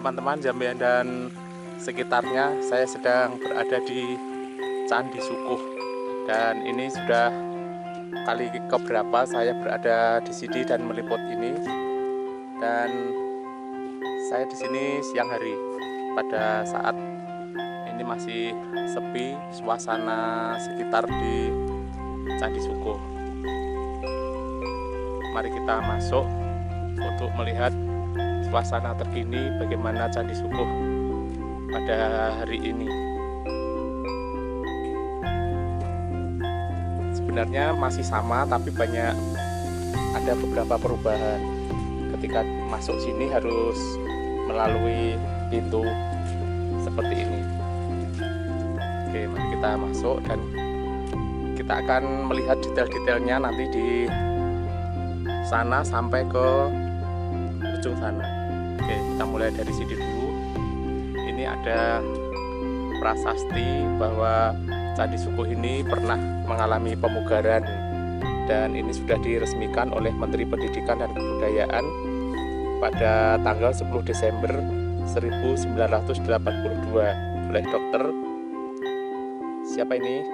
Teman-teman Jambean dan sekitarnya, saya sedang berada di Candi Sukuh, dan ini sudah kali keberapa saya berada di sini dan meliput ini. Dan saya di sini siang hari pada saat ini masih sepi suasana sekitar di Candi Sukuh. Mari kita masuk untuk melihat suasana terkini bagaimana Candi Sukuh pada hari ini. Sebenarnya masih sama, tapi ada beberapa perubahan. Ketika masuk sini harus melalui pintu seperti ini. Oke, mari kita masuk dan kita akan melihat detail-detailnya nanti di sana sampai ke ujung sana. Oke, kita mulai dari sini dulu. Ini ada prasasti bahwa Candi Sukuh ini pernah mengalami pemugaran, dan ini sudah diresmikan oleh Menteri Pendidikan dan Kebudayaan pada tanggal 10 Desember 1982 oleh Dr. siapa ini?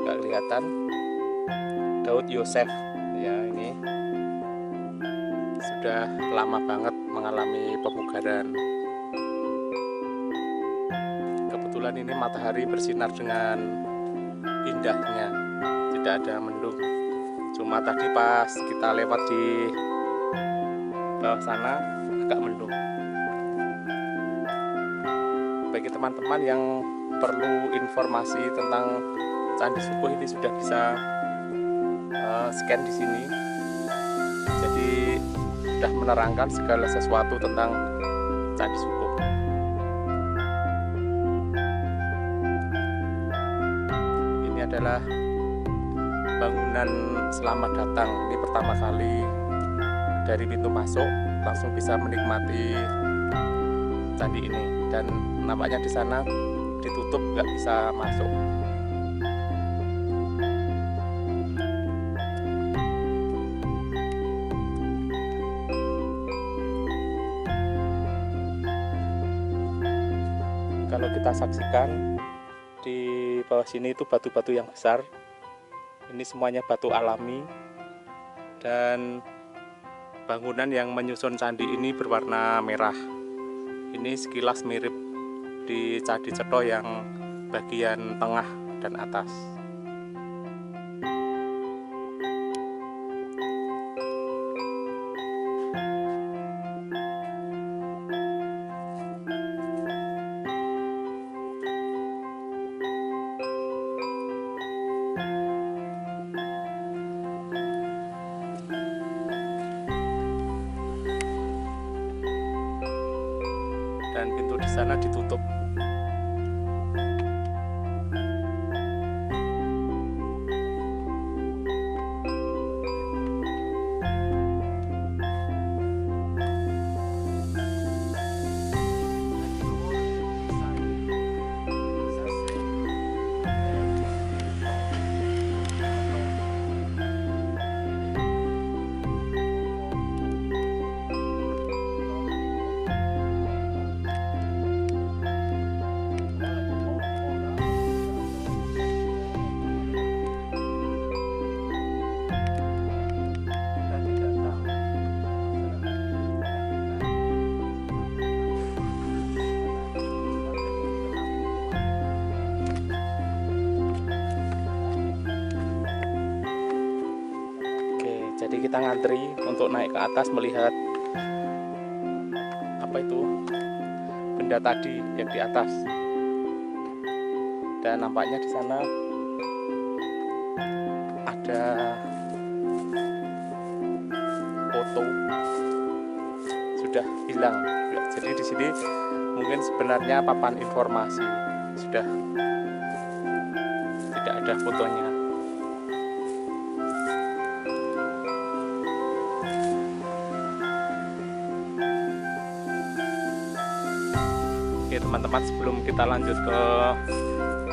Nggak kelihatan. Daud Yosef. Ya, ini sudah lama banget mengalami pemugaran. Kebetulan ini matahari bersinar dengan indahnya, tidak ada mendung. Cuma tadi pas kita lewat di bawah sana agak mendung. Bagi teman-teman yang perlu informasi tentang Candi Sukuh ini sudah bisa scan di sini. Jadi sudah menerangkan segala sesuatu tentang Candi Sukuh. Ini adalah bangunan selamat datang. Ini pertama kali dari pintu masuk langsung bisa menikmati candi ini, dan nampaknya di sana ditutup, nggak bisa masuk. Kalau kita saksikan di bawah sini itu batu-batu yang besar. Ini semuanya batu alami, dan bangunan yang menyusun candi ini berwarna merah. Ini sekilas mirip di Candi Cetha yang bagian tengah dan atas. Dan pintu di sana ditutup. Jadi kita ngantri untuk naik ke atas melihat apa itu benda tadi yang di atas. Dan nampaknya di sana ada foto sudah hilang. Jadi di sini mungkin sebenarnya papan informasi, sudah tidak ada fotonya. Oke teman-teman, sebelum kita lanjut ke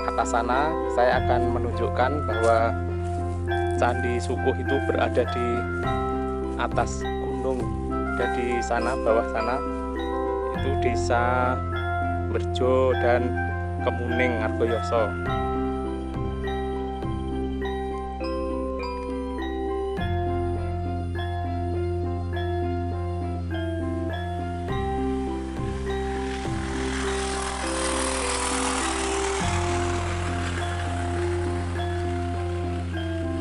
atas sana, saya akan menunjukkan bahwa Candi Sukuh itu berada di atas gunung. Di sana, bawah sana itu desa Berjo dan Kemuning Argoyoso.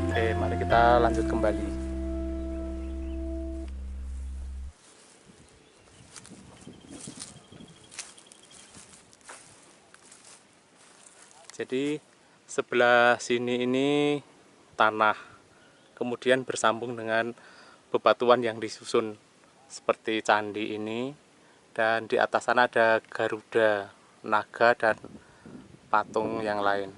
Oke, mari kita lanjut kembali. Jadi sebelah sini ini tanah, kemudian bersambung dengan bebatuan yang disusun seperti candi ini, dan di atas sana ada Garuda, naga, dan patung yang lain.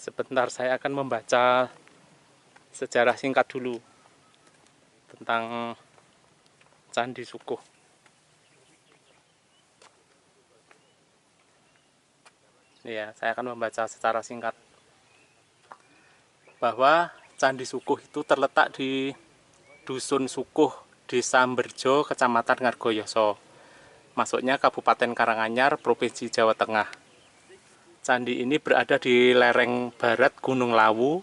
Sebentar, saya akan membaca sejarah singkat dulu tentang Candi Sukuh. Ya, saya akan membaca secara singkat bahwa Candi Sukuh itu terletak di Dusun Sukuh, Desa Berjo, Kecamatan Ngargoyoso, masuknya Kabupaten Karanganyar, Provinsi Jawa Tengah. Candi ini berada di lereng barat Gunung Lawu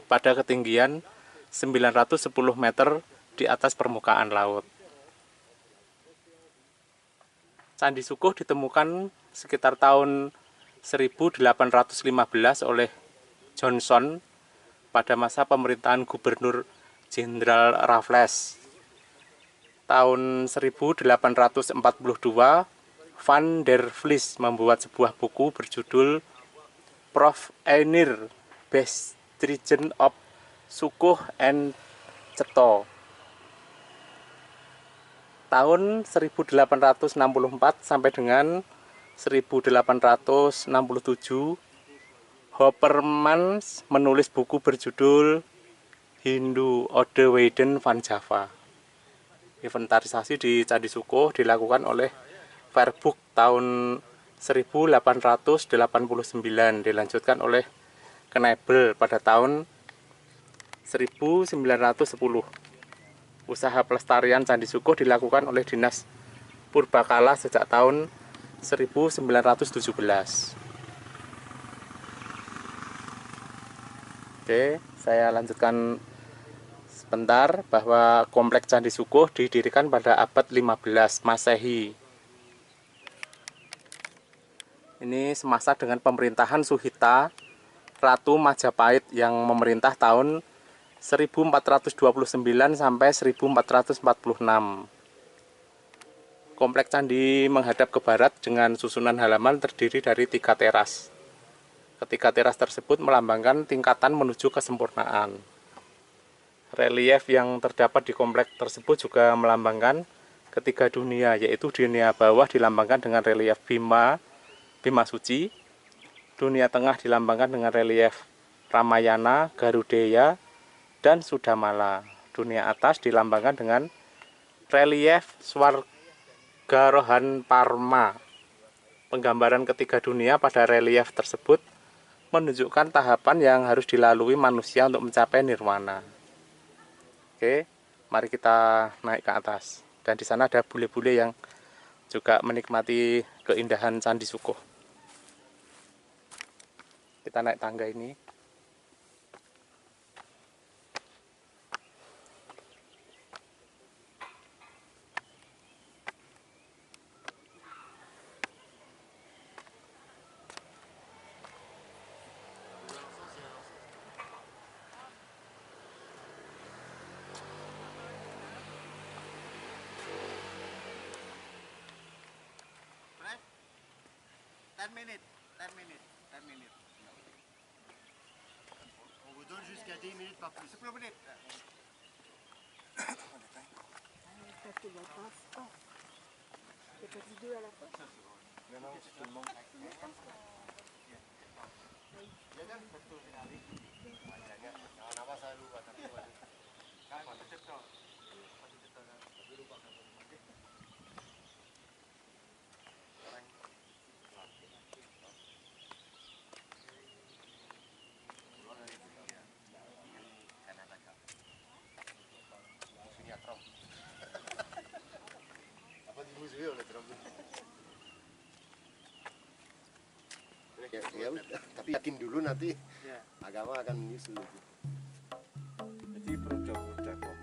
pada ketinggian 910 meter di atas permukaan laut. Candi Sukuh ditemukan sekitar tahun 1815 oleh Johnson pada masa pemerintahan Gubernur Jenderal Raffles. Tahun 1842, Van der Vlies membuat sebuah buku berjudul Prof. Einir Bestrigen op Sukuh en Ceto. Tahun 1864 sampai dengan 1867, Hoppermans menulis buku berjudul Hindu Ode Weiden van Java. Inventarisasi di Candi Sukuh dilakukan oleh Verboek tahun 1889, dilanjutkan oleh Knebel pada tahun 1910. Usaha pelestarian Candi Sukuh dilakukan oleh Dinas Purbakala sejak tahun 1917. Oke, saya lanjutkan sebentar bahwa Kompleks Candi Sukuh didirikan pada abad 15 Masehi. Ini semasa dengan pemerintahan Suhita, Ratu Majapahit yang memerintah tahun 1429 sampai 1446. Kompleks candi menghadap ke barat dengan susunan halaman terdiri dari 3 teras. Ketiga teras tersebut melambangkan tingkatan menuju kesempurnaan. Relief yang terdapat di kompleks tersebut juga melambangkan ketiga dunia, yaitu dunia bawah dilambangkan dengan relief Bima Suci, dunia tengah dilambangkan dengan relief Ramayana, Garudeya, dan Sudamala. Dunia atas dilambangkan dengan relief Swargarohan Parma. Penggambaran ketiga dunia pada relief tersebut menunjukkan tahapan yang harus dilalui manusia untuk mencapai nirwana. Oke, mari kita naik ke atas. Dan di sana ada bule-bule yang juga menikmati keindahan Candi Sukuh. Kita naik tangga ini. On vous donne jusqu'à 10 minutes, pas plus. 10 minutes. Ya udah, tapi yakin dulu nanti agama akan menyusul. Jadi produk-produk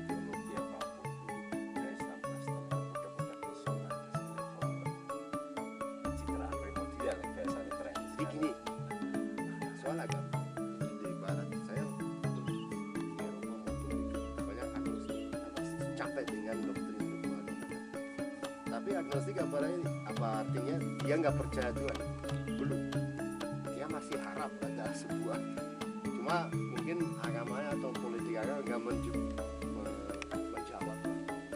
biologi apapun pencitraan primordial yang biasanya tren. Jadi gini, soal agama di barat saya di Eropa maupun banyak agnostik capek dengan doktrin dogma. Tapi agnostik apa artinya? Dia nggak percaya Tuhan, belum. Dia masih harap ada sebuah. Cuma mungkin agamanya atau politik agama nggak menjawab,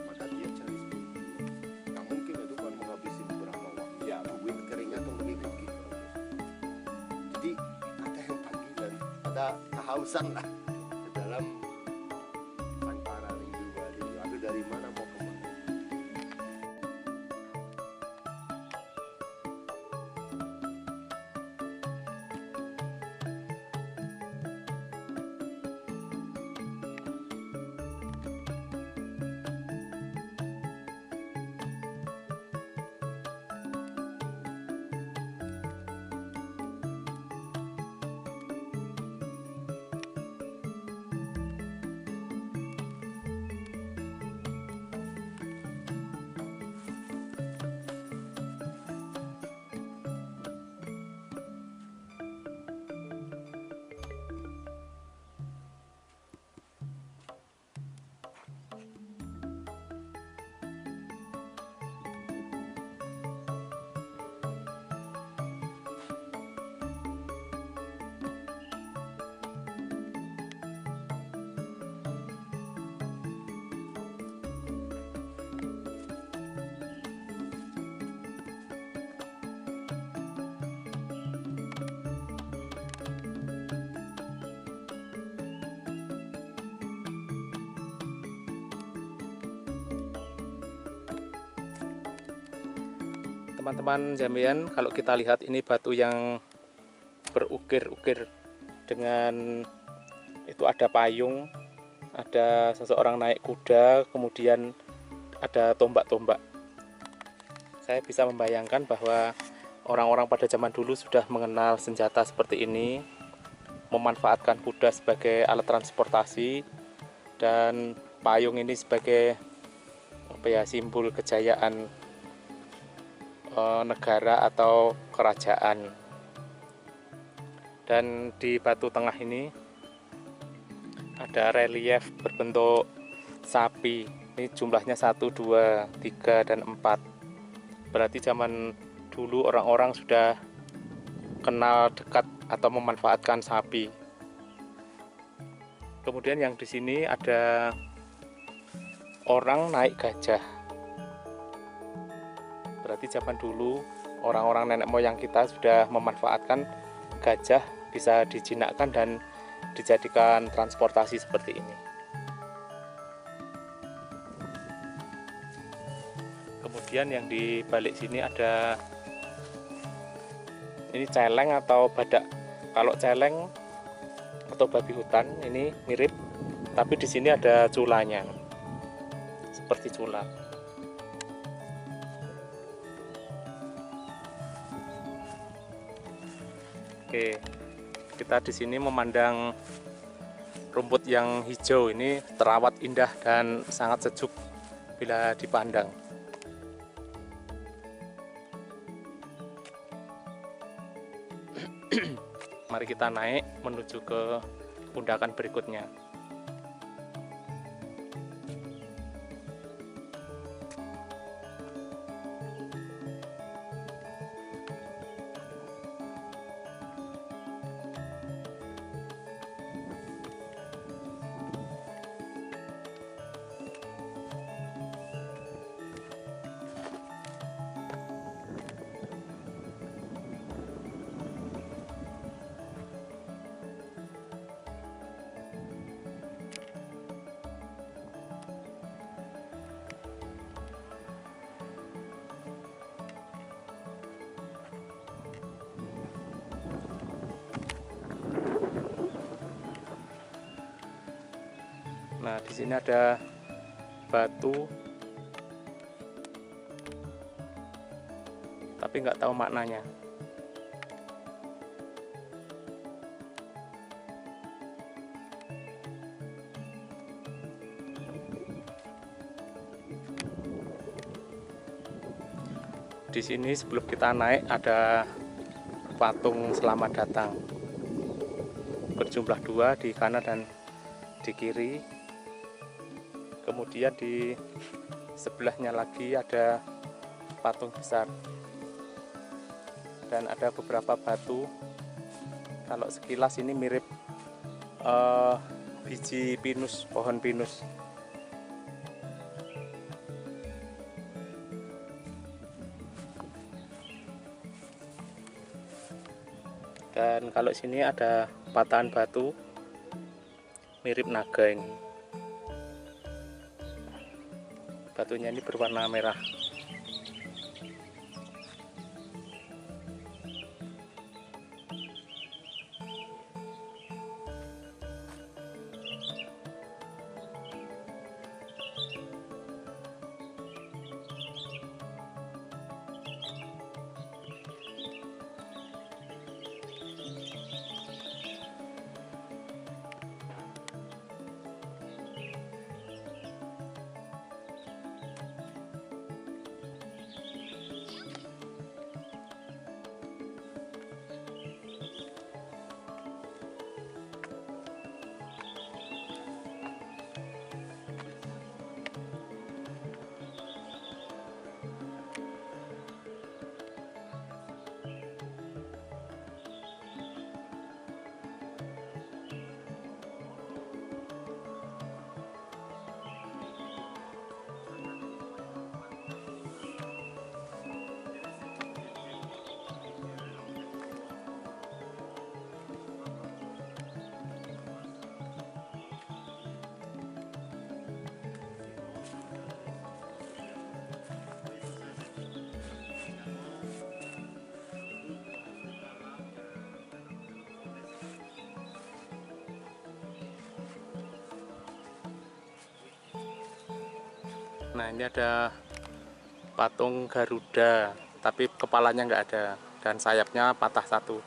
maka dia cari spiritual. Nggak mungkin itu kan menghabiskan berapa waktu, ya duit keringat untuk itu gitu. Jadi ada yang panggilan, ada kehausan lah ke dalam sang para rindu bali. Lalu dari mana mau kemana? Teman-teman jamian, kalau kita lihat ini batu yang berukir-ukir dengan itu ada payung, ada seseorang naik kuda, kemudian ada tombak-tombak. Saya bisa membayangkan bahwa orang-orang pada zaman dulu sudah mengenal senjata seperti ini, memanfaatkan kuda sebagai alat transportasi dan payung ini sebagai simbol kejayaan negara atau kerajaan. Dan di batu tengah ini ada relief berbentuk sapi. Ini jumlahnya 1, 2, 3, dan 4. Berarti zaman dulu orang-orang sudah kenal dekat atau memanfaatkan sapi. Kemudian yang di sini ada orang naik gajah. Berarti zaman dulu orang-orang nenek moyang kita sudah memanfaatkan gajah bisa dijinakkan dan dijadikan transportasi seperti ini. Kemudian yang di balik sini ada ini celeng atau badak. Kalau celeng atau babi hutan ini mirip, tapi di sini ada culanya, seperti cula. Oke, kita di sini memandang rumput yang hijau ini terawat indah dan sangat sejuk bila dipandang. Mari kita naik menuju ke pundakan berikutnya. Nah, di sini ada batu, tapi nggak tahu maknanya. Di sini sebelum kita naik ada patung selamat datang, berjumlah 2 di kanan dan di kiri. Kemudian di sebelahnya lagi ada patung besar dan ada beberapa batu. Kalau sekilas ini mirip biji pinus, pohon pinus. Dan kalau sini ada patahan batu mirip naga ini. Batunya ini berwarna merah. Nah, ini ada patung Garuda, tapi kepalanya nggak ada dan sayapnya patah 1.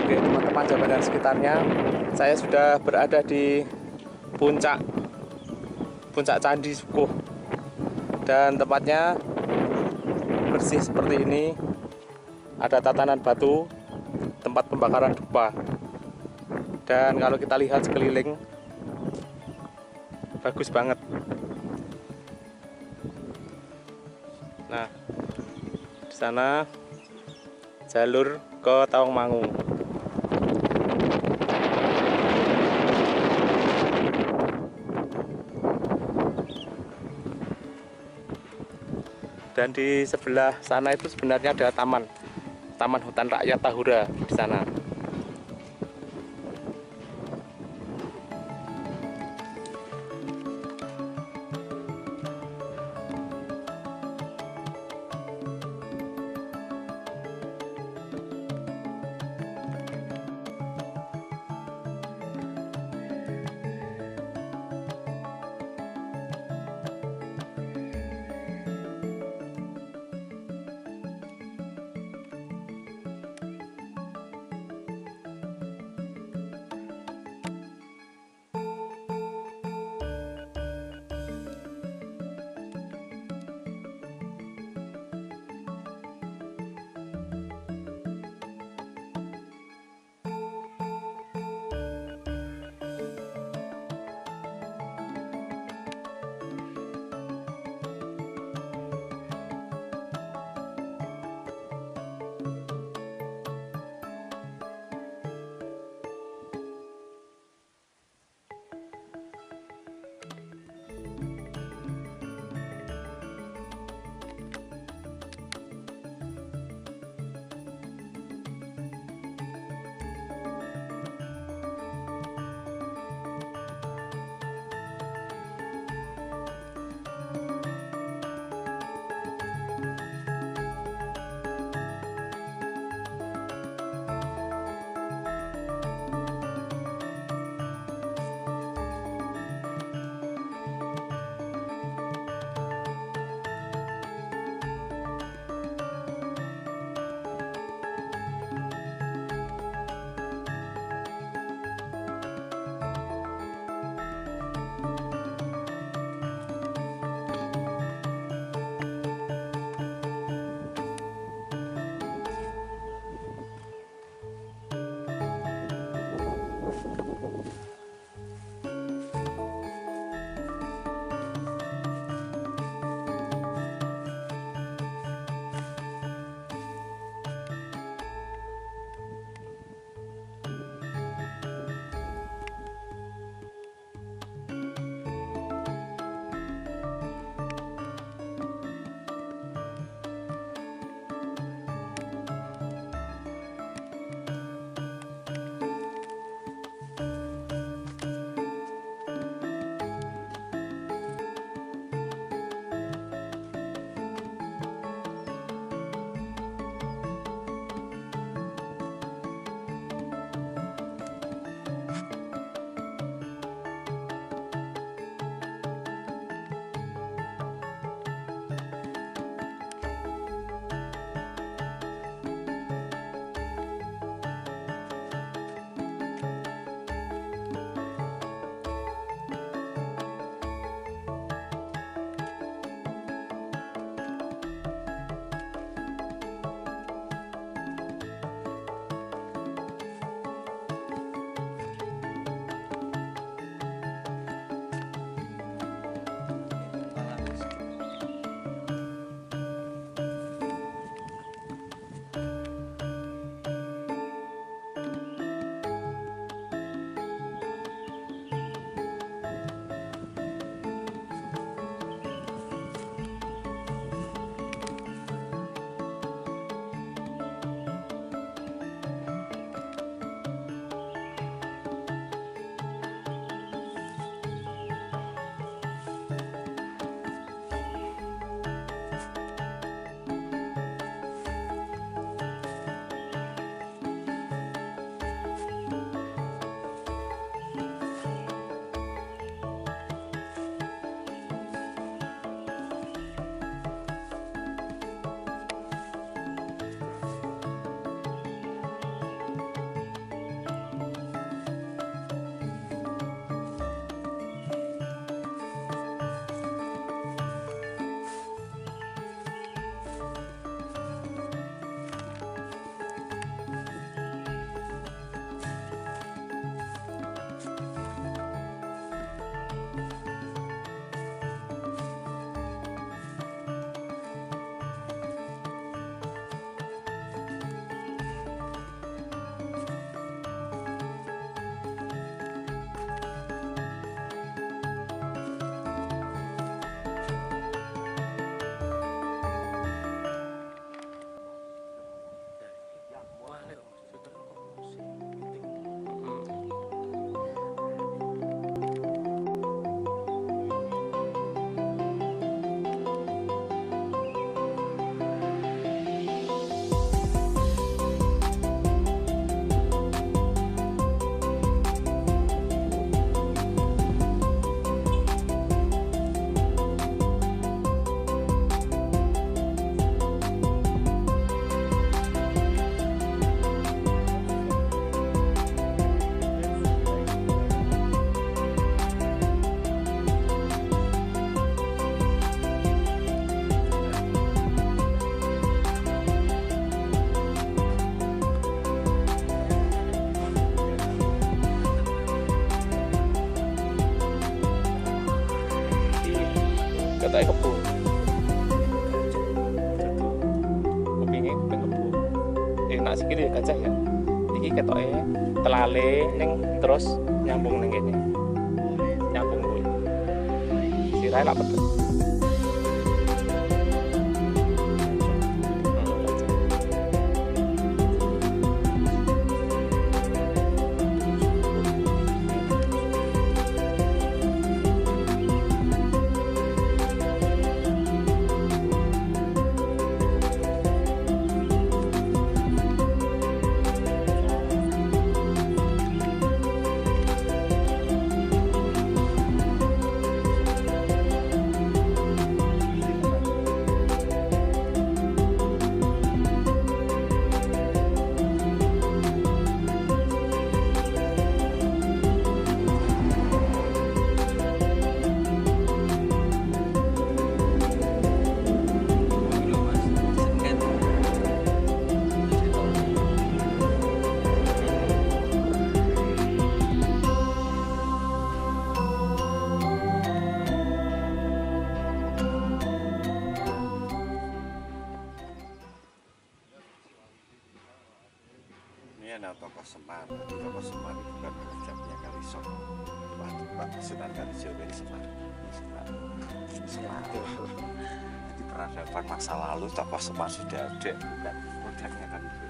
Oke teman-teman Jawa dan sekitarnya, saya sudah berada di puncak Candi Sukuh, dan tempatnya bersih seperti ini. Ada tatanan batu, tempat pembakaran dupa, dan kalau kita lihat sekeliling bagus banget. Nah, di sana jalur ke Tawangmangu. Dan di sebelah sana itu sebenarnya ada taman hutan rakyat Tahura di sana. Ketoke kebo. Kupinge kuping kebo. Enak sikile ya gajah ya. Iki ketoke telale ning terus nyambung ning kene. Nyambung kuwi. Sirahe lak pedes. Ada tokoh Semar. Tokoh Semar itu bukan pengajarnya Kalisok. Pak Sunan Kalijaga ini Semar. Semar. Jadi peradaban masa lalu tokoh Semar sudah ada, bukan produknya Kalijaga.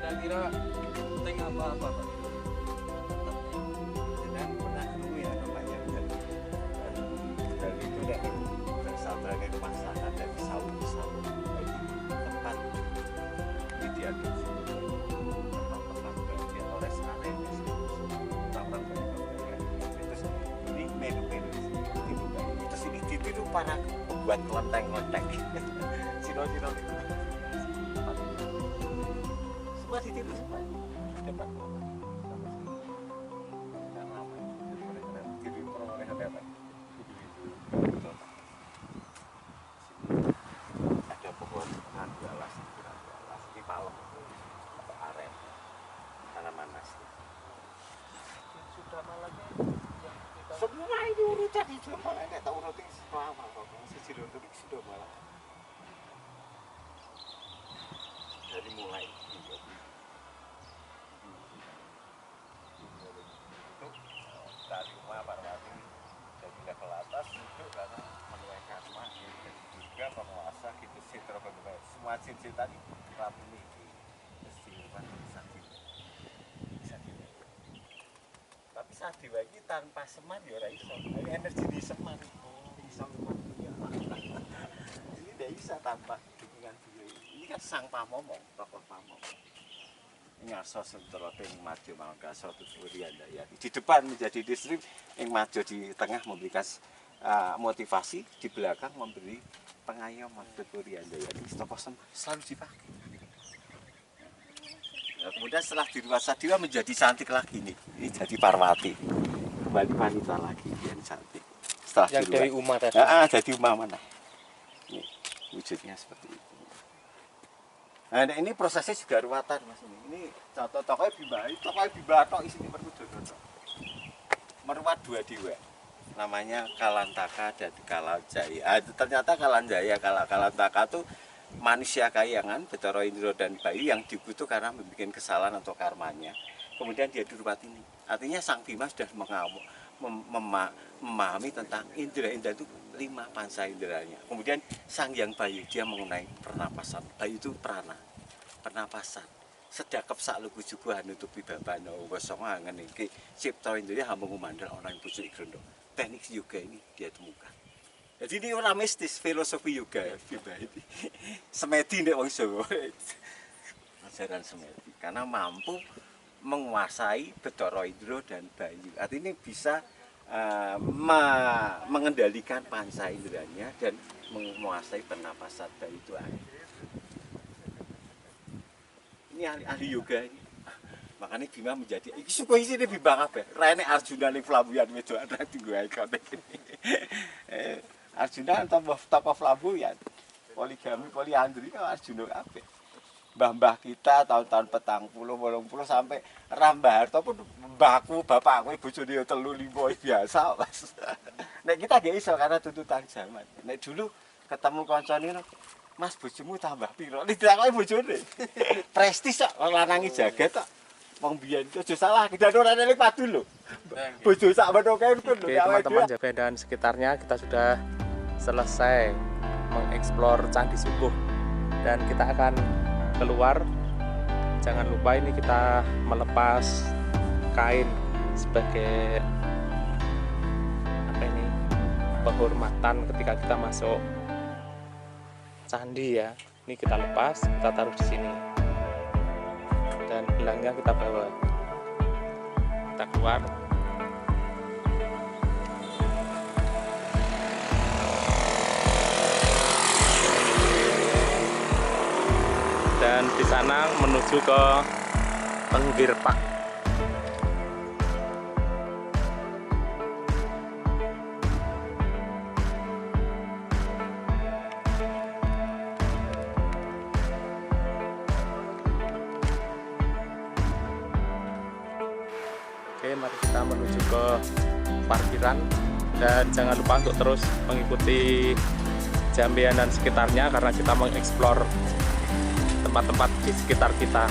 Kira-kira penting apa-apa Pak? Dan pernah dulu ya namanya dan itu dari berasal dari pasangan dari saung-saung tempat di diaduk tempat-tempat bagian Torres Arenas orang-orang terus ini menu-menu terus ini ditiru para pembuat kelenteng-kelenteng sino-sino itu semua ditiru semua dapat ada pohon randualas ini palem atau aren tanaman nasi Sudah malahnya yang kita semua ini urutan itu malah nggak tahu urutin selama sisi untuk sudah malah dari mulai dari rumah Parwati dari level atas itu karena menuai karma juga penguasa gitu sitro bagaimana semua cincin tadi rapi ini kesimpulan bisa tapi saat diwagi tanpa Semar ya ora iso ini energi di Semar iso ini tidak bisa tanpa dukungan beliau ini kan sang pamomong tokoh pamomong ngaso sentrote ing maju mangkaso tuturian daya di depan menjadi distrik yang maju di tengah memberikan motivasi di belakang memberi pengayoman tuturian daya ini tokoh selalu dipakai nah, kemudian setelah di Ruwasadhiwa menjadi cantik lagi nih ini jadi Parwati kembali wanita lagi yang cantik setelah Yang dari Uma tadi. jadi Uma mana ini wujudnya seperti itu. Nah ini prosesnya juga ruwatan mas ini contoh tokohnya Bima tok isinya berkuda meruat dua dewa namanya Kalantaka dan Kalanjaya ternyata Kalanjaya Kalantaka itu manusia kayangan Bathara Indra dan Bayu yang dibutuh karena membuat kesalahan atau karmanya kemudian dia diruat ini artinya Sang Bima sudah memahami tentang indera-indera itu 5 panca inderanya. Kemudian Sang Hyang Bayu dia mengenai pernapasan. Bayu itu prana, pernapasan. Sedakep sakluku juga nutupi babana wasonga ngene iki cipta indra hambung mandal ana ing pucuk grendha. Teknik yoga ini dia temukan. Jadi ini orang mistis, filosofi yoga ini. Semedi nek wong Jawa. Ajaran Semedi karena mampu menguasai Bathara Indra dan Bayu. Artinya bisa mengendalikan panca inderanya dan menguasai pernapasan Bayu itu air. ini ahli yoga ini. Makanya Bima menjadi iki suku isine Bima kabeh. Rene Arjuna ning flamboyan wedokan ra dienggo ikon iki. Arjuna tokoh flamboyan. Poligami, poliandri kan Arjuna kabeh. Mbah-mbah kita tahun-tahun 40, 80 sampai Rambah Harto pun mbahku, bapakku, bojone yo 3 5 biasa, Mas. Nek kita gak iso karena tuntutan zaman. Nek dulu ketemu kancane Mas bojomu tambah piro? Ditakoki bojone. Prestis kok lanangi jagat kok. Wong biyen aja salah, kita ora nek padu lho. Bojo sak menoke pun lho. Oke teman-teman Jabe dan sekitarnya kita sudah selesai mengeksplor Candi Sukuh dan kita akan keluar. Jangan lupa ini kita melepas kain sebagai apa ini, penghormatan ketika kita masuk candi ya. Ini kita lepas, kita taruh di sini dan gelangnya kita bawa, kita keluar. Dan di sana menuju ke Tenggir Park. Oke, mari kita menuju ke parkiran dan jangan lupa untuk terus mengikuti Jambean dan sekitarnya karena kita mengeksplor tempat-tempat di sekitar kita.